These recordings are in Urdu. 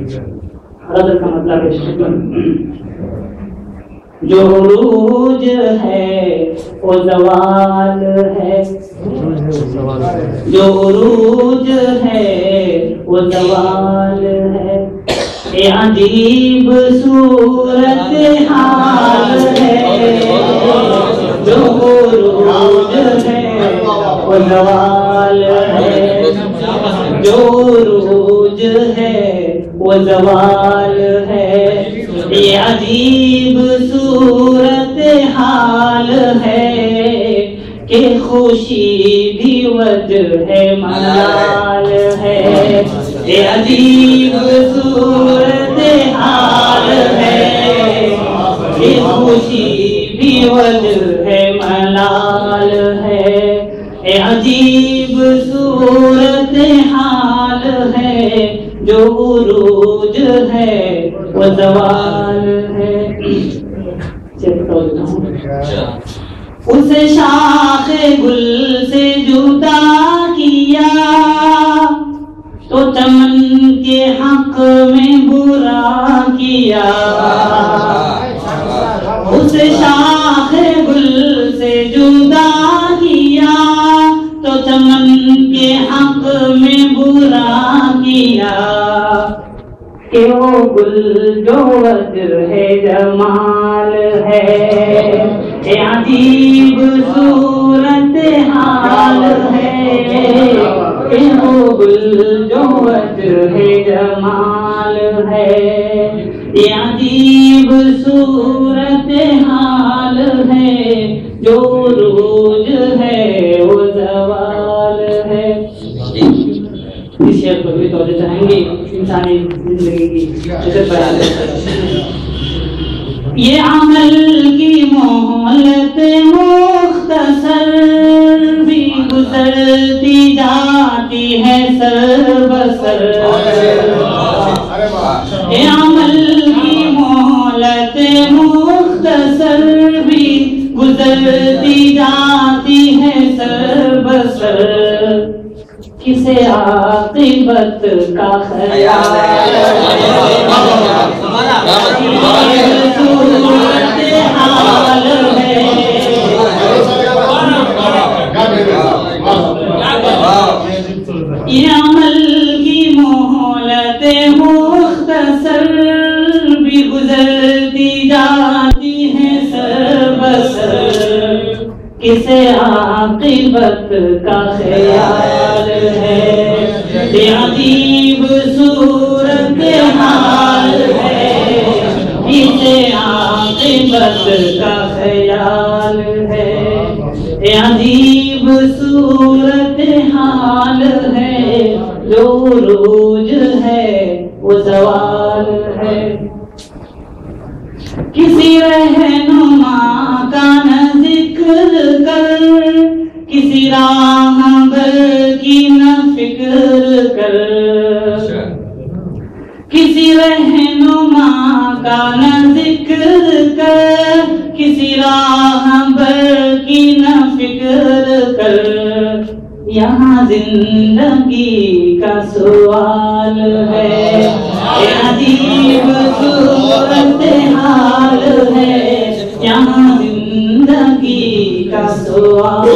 غزل کا مطلب ہے جو عروج ہے وہ زوال ہے، جو عروج ہے وہ زوال ہے، یہ عجیب صورت حال ہے، جو عروج ہے وہ زوال ہے، جو عروج ہے وہ زوال ہے، یہ عجیب صورت حال ہے کہ خوشی بھی وجہ ملال ہے، یہ عجیب صورت حال ہے کہ خوشی بھی وجہ ملال ہے، یہ عجیب صورت حال ہے، جو عروج ہے وہ زوال ہے۔ اسے شاخ گل سے جدا کیا تو چمن کے حق میں برا کیا، اسے شاخ گل سے جدا کیا تو چمن کے حق میں برا کیا، کہ وہ گل جو وجہ ہے جمال ہے، یہ عجیب صورت حال ہے، کہ وہ گل جو وجہ ہے جمال ہے، یہ عجیب صورت حال ہے، جو عروج ہے وہ زوال ہے۔ اس شعر پر بھی توجہ چاہیں گے انسانی زندگی کی عزت بیان کرتے ہیں۔ یہ عمل کی مہلت مختصر بھی گزرتی جاتی ہے سر بسر، یہ عمل کی مہلت مختصر بھی گزرتی جاتی ہے سر بسر، کسے عاقبت کا خیال صورت حال ہے، یہ عمل کی مہلت مختصر بھی گزرتی جاتی ہے سر بسر، کسے عاقبت کا خیال ہے، یہ عجیب صورت حال ہے، کسے عاقبت کا خیال ہے، یہ عجیب صورت حال ہے، جو عروج ہے وہ زوال ہے۔ کسی رہنما کا نہ ذکر کر، کسی راہبر کی نہ فکر کر، کسی رہنما کا نہ ذکر کر، کسی راہبر کی نہ فکر کر، یہاں زندگی کا سوال ہے، یہ عجیب صورت حال ہے، یہاں زندگی کا سوال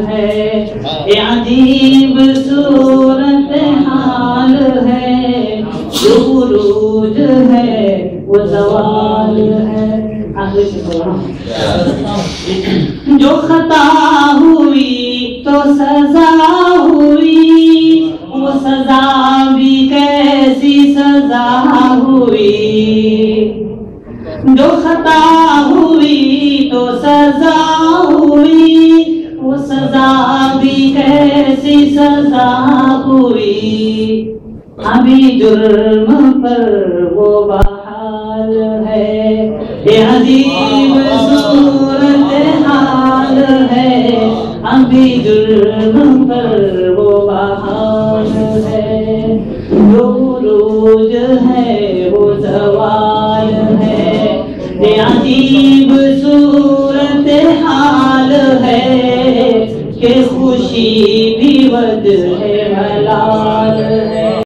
ہے، یہ عجیب صورت حال ہے، جو عروج ہے وہ زوال ہے۔ جو خطا ہوئی تو سزا ہوئی، وہ سزا بھی کیسی سزا ہوئی، جو خطا ہوئی تو سزا ہوئی، وہ سزا بھی کیسی سزا ہوئی، ابھی جرم پر وہ بحال ہے، یہ عجیب صورت حال ہے، ابھی جرم